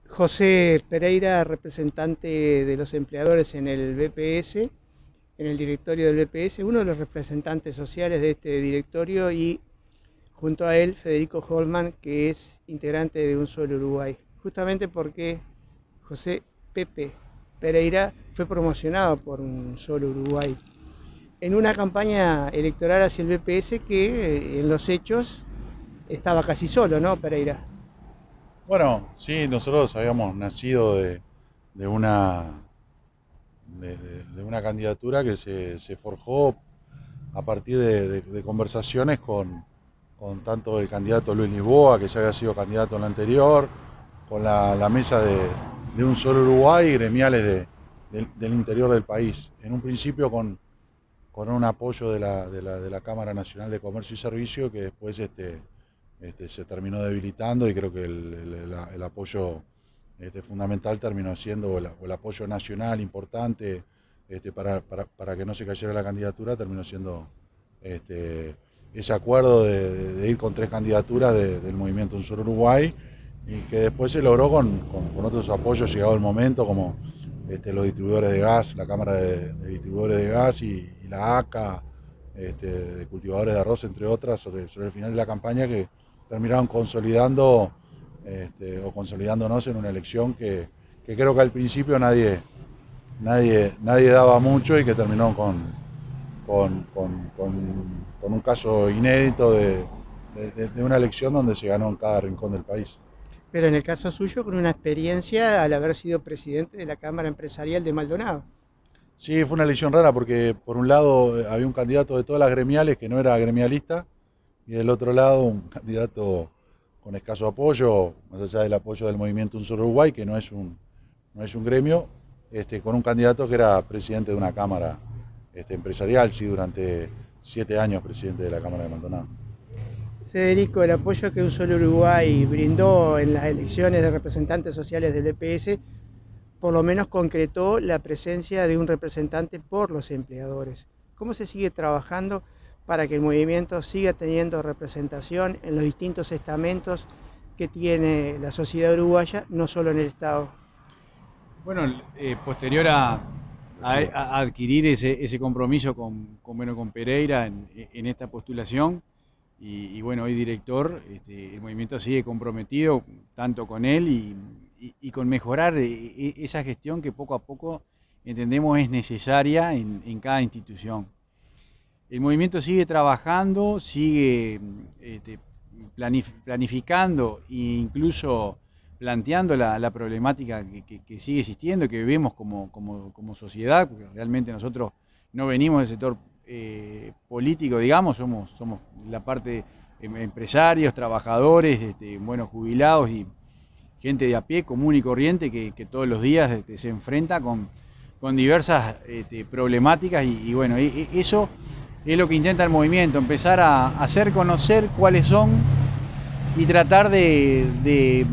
José Pereira, representante de los empleadores en el BPS, en el directorio del BPS, uno de los representantes sociales de este directorio, y junto a él Federico Holman, que es integrante de Un Solo Uruguay. Justamente porque José Pepe Pereira fue promocionado por Un Solo Uruguay en una campaña electoral hacia el BPS que en los hechos estaba casi solo, ¿no, Pereira? Bueno, sí, nosotros habíamos nacido de una, de una candidatura que se forjó a partir de conversaciones con tanto el candidato Luis Lisboa, que ya había sido candidato en la anterior, con la mesa de Un Solo Uruguay y gremiales del interior del país. En un principio con un apoyo de la Cámara Nacional de Comercio y Servicio, que después se terminó debilitando, y creo que el apoyo fundamental terminó siendo, o el apoyo nacional importante para que no se cayera la candidatura, terminó siendo ese acuerdo de ir con 3 candidaturas del movimiento Un Solo Uruguay, y que después se logró con otros apoyos llegado el momento, como los distribuidores de gas, la Cámara de Distribuidores de Gas y la ACA, de cultivadores de arroz, entre otras, sobre el final de la campaña, que terminaron consolidando o consolidándonos en una elección que creo que al principio nadie daba mucho, y que terminó con un caso inédito de una elección donde se ganó en cada rincón del país. Pero en el caso suyo, con una experiencia al haber sido presidente de la Cámara Empresarial de Maldonado. Sí, fue una elección rara porque por un lado había un candidato de todas las gremiales que no era gremialista, y del otro lado un candidato con escaso apoyo, más allá del apoyo del movimiento Un Solo Uruguay, que no es un gremio, con un candidato que era presidente de una cámara empresarial, sí, durante 7 años presidente de la Cámara de Maldonado. Federico, el apoyo que Un Solo Uruguay brindó en las elecciones de representantes sociales del EPS por lo menos concretó la presencia de un representante por los empleadores. ¿Cómo se sigue trabajando para que el movimiento siga teniendo representación en los distintos estamentos que tiene la sociedad uruguaya, no solo en el Estado? Bueno, posterior a, Recibo. a adquirir ese compromiso con Pereira en esta postulación, y bueno, hoy director, el movimiento sigue comprometido tanto con él y con mejorar esa gestión que poco a poco entendemos es necesaria en cada institución. El movimiento sigue trabajando, sigue planificando e incluso planteando la problemática que sigue existiendo, que vemos como sociedad, porque realmente nosotros no venimos del sector político, digamos, somos la parte empresarios, trabajadores, buenos jubilados y gente de a pie, común y corriente, que todos los días se enfrenta con diversas problemáticas y bueno, eso es lo que intenta el movimiento, empezar a hacer conocer cuáles son y tratar de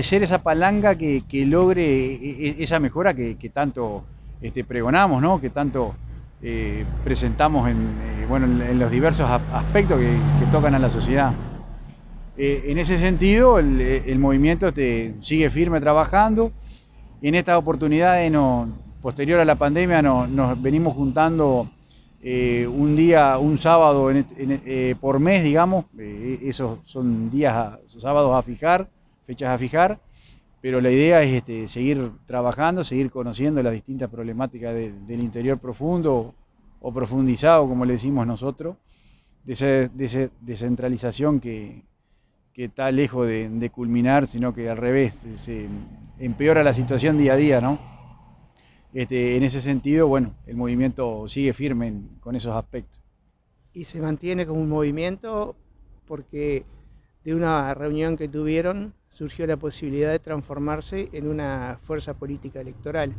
ser esa palanca que logre esa mejora que tanto pregonamos, ¿no? Que tanto presentamos en los diversos aspectos que tocan a la sociedad. En ese sentido, el movimiento sigue firme trabajando. En estas oportunidades, posterior a la pandemia, nos venimos juntando un sábado por mes, digamos. Esos son sábados a fijar, fechas a fijar, pero la idea es seguir trabajando, seguir conociendo las distintas problemáticas del interior profundo o profundizado, como le decimos nosotros, de esa descentralización que está lejos de culminar, sino que al revés, se empeora la situación día a día, ¿no? En ese sentido, bueno, el movimiento sigue firme con esos aspectos. Y se mantiene como un movimiento porque de una reunión que tuvieron surgió la posibilidad de transformarse en una fuerza política electoral.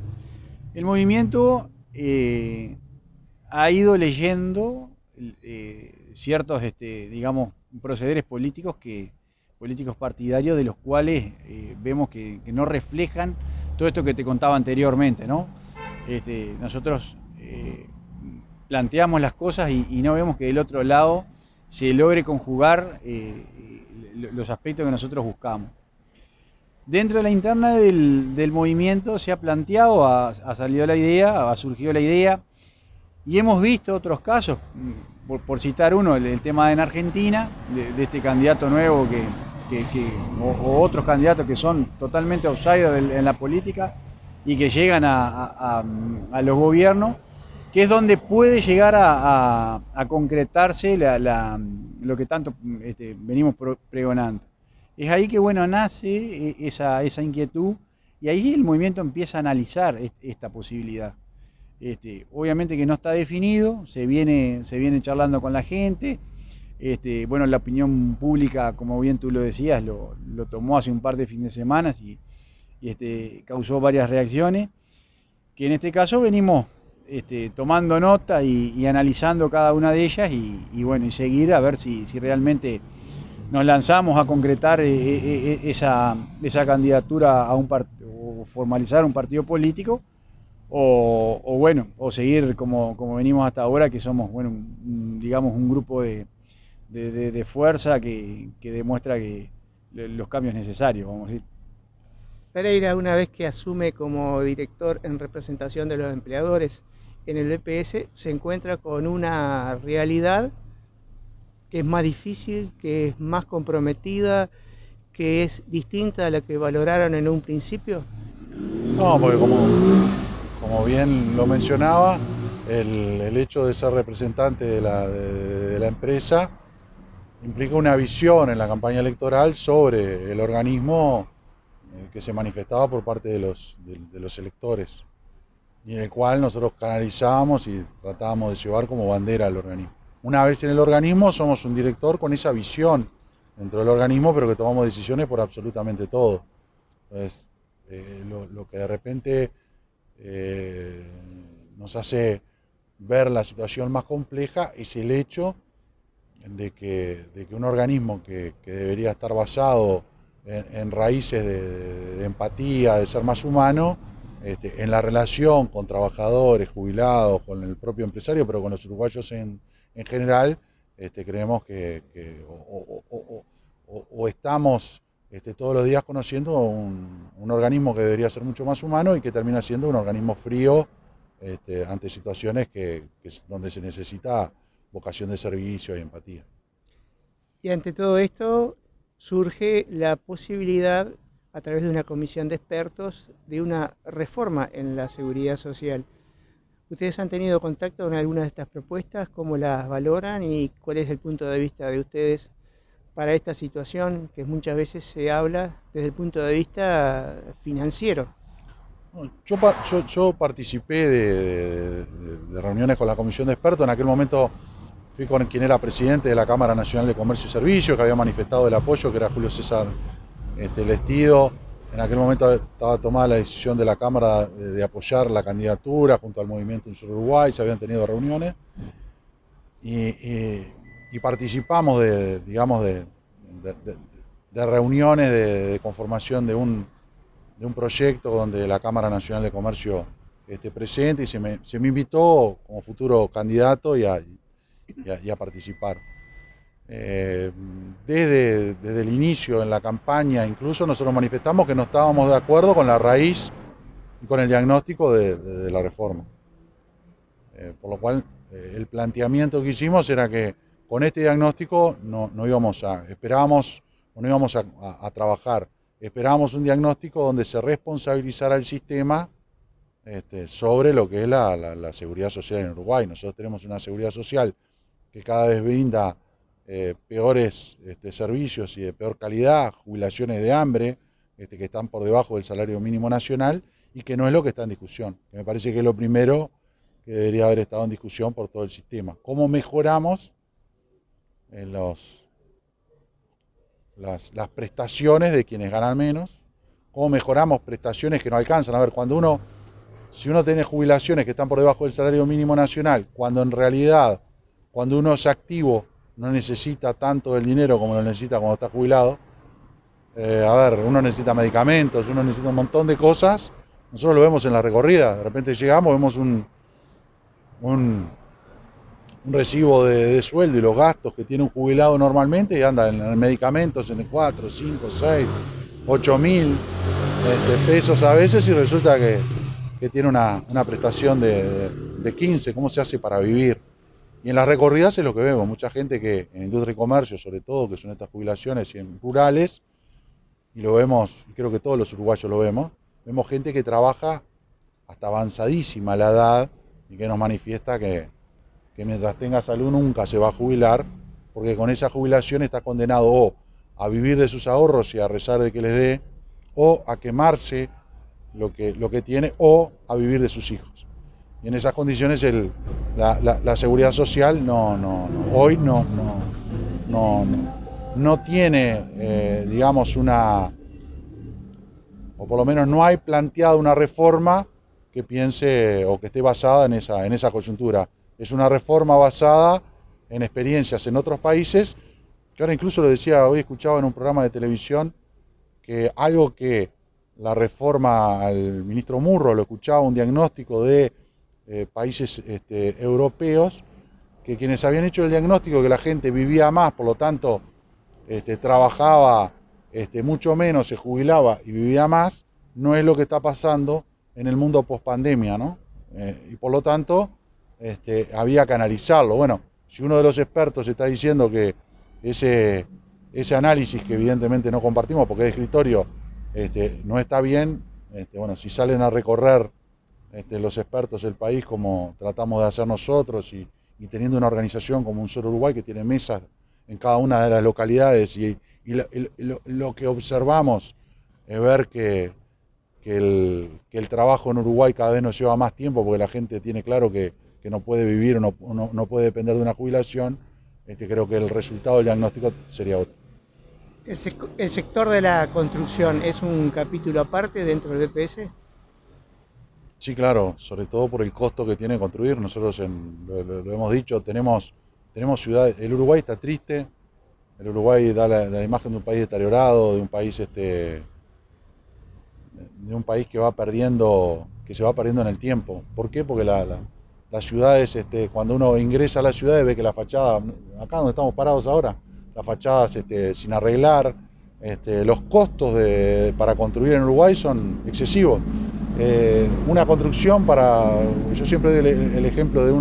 El movimiento ha ido leyendo ciertos, digamos, procederes políticos partidarios, de los cuales vemos que no reflejan todo esto que te contaba anteriormente, ¿no? Nosotros planteamos las cosas y no vemos que del otro lado se logre conjugar los aspectos que nosotros buscamos. Dentro de la interna del movimiento se ha planteado, ha salido la idea, ha surgido la idea, y hemos visto otros casos, por citar uno, el tema en Argentina, de este candidato nuevo o otros candidatos que son totalmente outsiders en la política y que llegan a los gobiernos, que es donde puede llegar a concretarse lo que tanto venimos pregonando. Es ahí que bueno, nace esa inquietud, y ahí el movimiento empieza a analizar esta posibilidad. Obviamente que no está definido, se viene charlando con la gente. Bueno, la opinión pública, como bien tú lo decías, lo tomó hace un par de fines de semana y causó varias reacciones, que en este caso venimos tomando nota y analizando cada una de ellas y bueno, y seguir a ver si realmente nos lanzamos a concretar esa candidatura a o formalizar un partido político, o bueno, o seguir como venimos hasta ahora, que somos, bueno, digamos, un grupo de fuerza que demuestra que los cambios necesarios, vamos a decir. Pereira, una vez que asume como director en representación de los empleadores en el BPS, se encuentra con una realidad que es más difícil, que es más comprometida, que es distinta a la que valoraron en un principio. No, porque como bien lo mencionaba, el hecho de ser representante de la empresa implica una visión en la campaña electoral sobre el organismo que se manifestaba por parte de los electores, y en el cual nosotros canalizábamos y tratábamos de llevar como bandera al organismo. Una vez en el organismo somos un director con esa visión dentro del organismo, pero que tomamos decisiones por absolutamente todo. Entonces, lo que de repente nos hace ver la situación más compleja es el hecho de que un organismo que debería estar basado en raíces de empatía, de ser más humano, en la relación con trabajadores, jubilados, con el propio empresario, pero con los uruguayos en general, creemos que estamos todos los días conociendo un organismo que debería ser mucho más humano y que termina siendo un organismo frío ante situaciones donde se necesita vocación de servicio y empatía. Y ante todo esto surge la posibilidad, a través de una comisión de expertos, de una reforma en la seguridad social. ¿Ustedes han tenido contacto con algunas de estas propuestas? ¿Cómo las valoran y cuál es el punto de vista de ustedes para esta situación que muchas veces se habla desde el punto de vista financiero? Yo participé de reuniones con la comisión de expertos. En aquel momento fui con quien era presidente de la Cámara Nacional de Comercio y Servicios, que había manifestado el apoyo, que era Julio César Lestido. En aquel momento estaba tomada la decisión de la Cámara de apoyar la candidatura junto al Movimiento Un Solo Uruguay, se habían tenido reuniones y participamos de reuniones de conformación de un proyecto donde la Cámara Nacional de Comercio esté presente, y se me invitó como futuro candidato y a participar. Desde el inicio en la campaña incluso nosotros manifestamos que no estábamos de acuerdo con la raíz y con el diagnóstico de la reforma. Por lo cual el planteamiento que hicimos era que con este diagnóstico no íbamos a trabajar. Esperábamos un diagnóstico donde se responsabilizara el sistema sobre lo que es la seguridad social en Uruguay. Nosotros tenemos una seguridad social que cada vez brinda peores servicios y de peor calidad, jubilaciones de hambre que están por debajo del salario mínimo nacional, y que no es lo que está en discusión. Me parece que es lo primero que debería haber estado en discusión por todo el sistema. ¿Cómo mejoramos las prestaciones de quienes ganan menos? ¿Cómo mejoramos prestaciones que no alcanzan? A ver, si uno tiene jubilaciones que están por debajo del salario mínimo nacional, cuando en realidad, cuando uno es activo, no necesita tanto del dinero como lo necesita cuando está jubilado. Uno necesita medicamentos, uno necesita un montón de cosas. Nosotros lo vemos en la recorrida. De repente llegamos, vemos un recibo de sueldo y los gastos que tiene un jubilado normalmente, y anda en medicamentos en 4, 5, 6, 8.000 pesos a veces y resulta que tiene una prestación de 15. ¿Cómo se hace para vivir? Y en las recorridas es lo que vemos, mucha gente que en industria y comercio, sobre todo, que son estas jubilaciones y en rurales, y lo vemos, y creo que todos los uruguayos lo vemos gente que trabaja hasta avanzadísima la edad y que nos manifiesta que mientras tenga salud nunca se va a jubilar, porque con esa jubilación está condenado o a vivir de sus ahorros y a rezar de que les dé, o a quemarse lo que tiene, o a vivir de sus hijos. Y en esas condiciones la seguridad social hoy no tiene, digamos, o por lo menos no hay planteado una reforma que piense o que esté basada en esa coyuntura. Es una reforma basada en experiencias en otros países, que ahora incluso lo decía, hoy escuchaba en un programa de televisión, que algo que la reforma al ministro Murro, lo escuchaba, un diagnóstico de países europeos, que quienes habían hecho el diagnóstico que la gente vivía más, por lo tanto trabajaba mucho menos, se jubilaba y vivía más, no es lo que está pasando en el mundo post-pandemia, ¿no? Y por lo tanto había que analizarlo. Bueno, si uno de los expertos está diciendo que ese análisis, que evidentemente no compartimos porque es de escritorio, no está bien, bueno, si salen a recorrer los expertos del país como tratamos de hacer nosotros y teniendo una organización como Un Solo Uruguay que tiene mesas en cada una de las localidades y lo que observamos es ver que el trabajo en Uruguay cada vez nos lleva más tiempo porque la gente tiene claro que no puede vivir o no puede depender de una jubilación. Creo que el resultado del diagnóstico sería otro. ¿El sector de la construcción es un capítulo aparte dentro del BPS? Sí, claro, sobre todo por el costo que tiene construir. Nosotros lo hemos dicho, tenemos ciudades. El Uruguay está triste, el Uruguay da la imagen de un país deteriorado, de un país que se va perdiendo en el tiempo. ¿Por qué? Porque las ciudades, cuando uno ingresa a las ciudades ve que la fachada, acá donde estamos parados ahora, las fachadas sin arreglar, los costos para construir en Uruguay son excesivos. Una construcción yo siempre doy el ejemplo de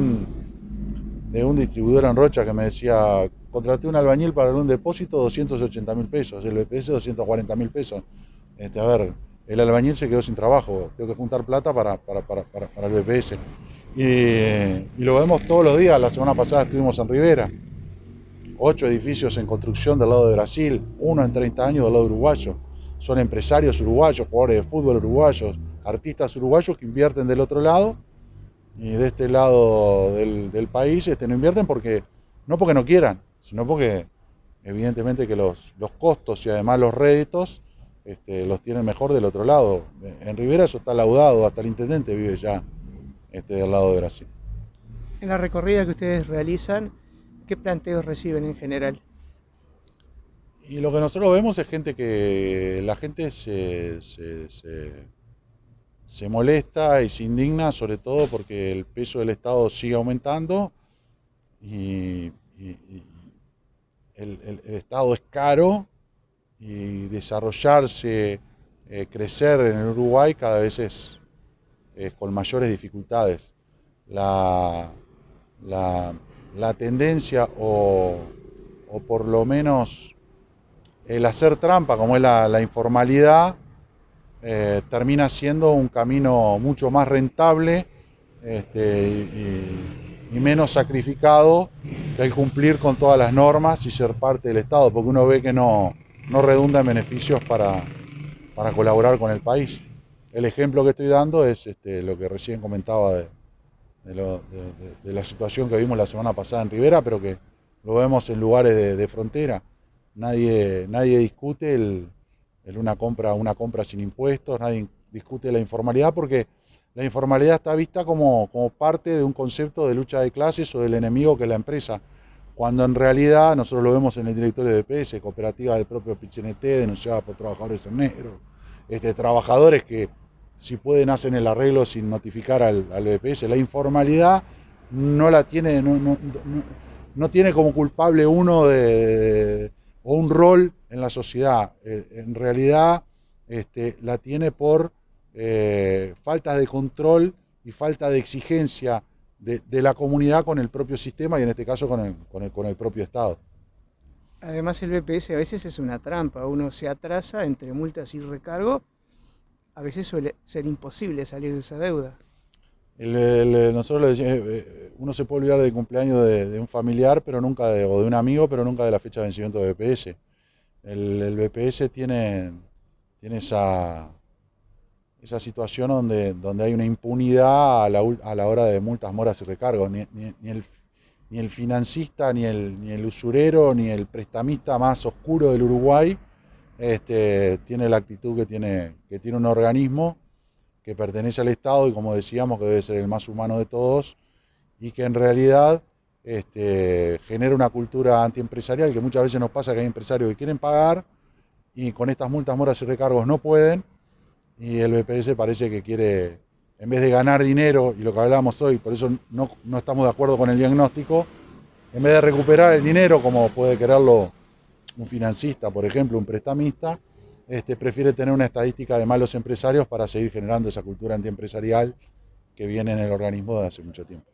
un distribuidor en Rocha que me decía, contraté un albañil para un depósito 280.000 pesos, el BPS 240.000 pesos. A ver, el albañil se quedó sin trabajo, tengo que juntar plata para el BPS. Y lo vemos todos los días. La semana pasada estuvimos en Rivera, 8 edificios en construcción del lado de Brasil, uno en 30 años del lado uruguayo. Son empresarios uruguayos, jugadores de fútbol uruguayos, artistas uruguayos que invierten del otro lado, y de este lado del país no invierten no porque no quieran, sino porque evidentemente que los costos y además los réditos los tienen mejor del otro lado. En Rivera eso está laudado, hasta el intendente vive ya del lado de Brasil. En la recorrida que ustedes realizan, ¿qué planteos reciben en general? Y lo que nosotros vemos es la gente se molesta y se indigna, sobre todo porque el peso del Estado sigue aumentando y el Estado es caro y desarrollarse, crecer en el Uruguay cada vez es con mayores dificultades. La tendencia o por lo menos el hacer trampa, como es la informalidad, termina siendo un camino mucho más rentable y menos sacrificado que el cumplir con todas las normas y ser parte del Estado, porque uno ve que no redunda en beneficios para colaborar con el país. El ejemplo que estoy dando es lo que recién comentaba de la situación que vimos la semana pasada en Rivera, pero que lo vemos en lugares de frontera. Nadie discute una compra sin impuestos, nadie discute la informalidad, porque la informalidad está vista como parte de un concepto de lucha de clases o del enemigo que es la empresa, cuando en realidad nosotros lo vemos en el directorio de BPS, cooperativa del propio PIT-CNT, denunciada por trabajadores en negro, trabajadores que si pueden hacen el arreglo sin notificar al BPS. La informalidad no tiene como culpable uno o un rol en la sociedad. En realidad la tiene por falta de control y falta de exigencia de la comunidad con el propio sistema y en este caso con el propio Estado. Además el BPS a veces es una trampa, uno se atrasa entre multas y recargo, a veces suele ser imposible salir de esa deuda. Nosotros le decimos, uno se puede olvidar del cumpleaños de un familiar, pero nunca o de un amigo, pero nunca de la fecha de vencimiento de BPS. El BPS tiene esa situación donde hay una impunidad a la hora de multas, moras y recargos. Ni el financista, ni el usurero, ni el prestamista más oscuro del Uruguay tiene la actitud que tiene un organismo que pertenece al Estado y, como decíamos, que debe ser el más humano de todos y que en realidad genera una cultura antiempresarial que muchas veces nos pasa que hay empresarios que quieren pagar y con estas multas, moras y recargos no pueden, y el BPS parece que quiere, en vez de ganar dinero, y lo que hablábamos hoy, por eso no estamos de acuerdo con el diagnóstico, en vez de recuperar el dinero como puede quererlo un financista, por ejemplo, un prestamista, prefiere tener una estadística de malos empresarios para seguir generando esa cultura antiempresarial que viene en el organismo desde hace mucho tiempo.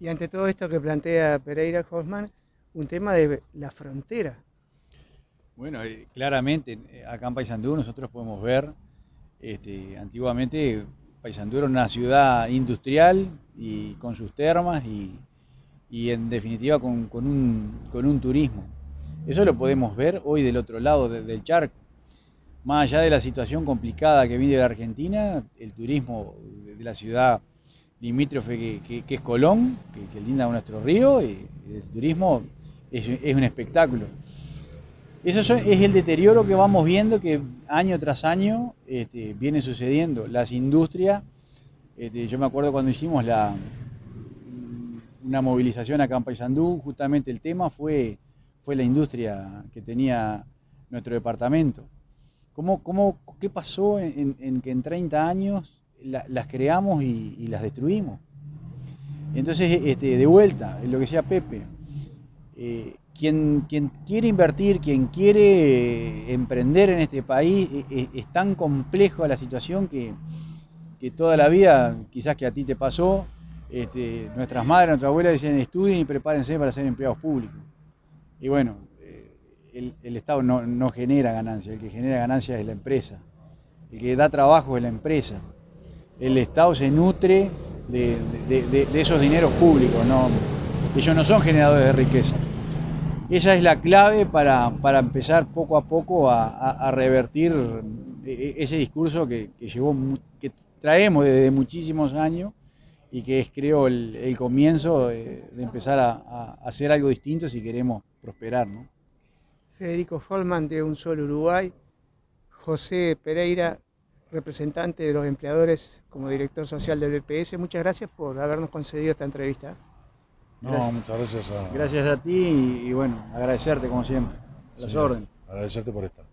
Y ante todo esto que plantea Pereira Hoffman, un tema de la frontera. Bueno, claramente acá en Paysandú nosotros podemos ver, antiguamente Paysandú era una ciudad industrial y con sus termas y en definitiva con un turismo. Eso lo podemos ver hoy del otro lado del charco. Más allá de la situación complicada que vive de Argentina, el turismo de la ciudad limítrofe que es Colón, que linda nuestro río, el turismo es un espectáculo. Eso es el deterioro que vamos viendo que año tras año viene sucediendo. Las industrias, yo me acuerdo cuando hicimos una movilización acá en Paysandú, justamente el tema fue la industria que tenía nuestro departamento. ¿Qué pasó en que en 30 años las creamos y las destruimos? Entonces, de vuelta, lo que decía Pepe, quien quiere invertir, quien quiere emprender en este país, es tan compleja la situación que toda la vida, quizás que a ti te pasó, nuestras madres, nuestras abuelas decían estudien y prepárense para ser empleados públicos. Y bueno, el Estado no genera ganancias, el que genera ganancias es la empresa, el que da trabajo es la empresa. El Estado se nutre de esos dineros públicos, ellos no son generadores de riqueza. Esa es la clave para empezar poco a poco a revertir ese discurso que traemos desde muchísimos años y que es, creo, el comienzo de empezar a hacer algo distinto si queremos prosperar, ¿no? Federico Hoffman de Un Solo Uruguay, José Pereira, representante de los empleadores como director social del BPS. Muchas gracias por habernos concedido esta entrevista. No, muchas gracias Gracias a ti y bueno, agradecerte como siempre. A las órdenes. Agradecerte por estar.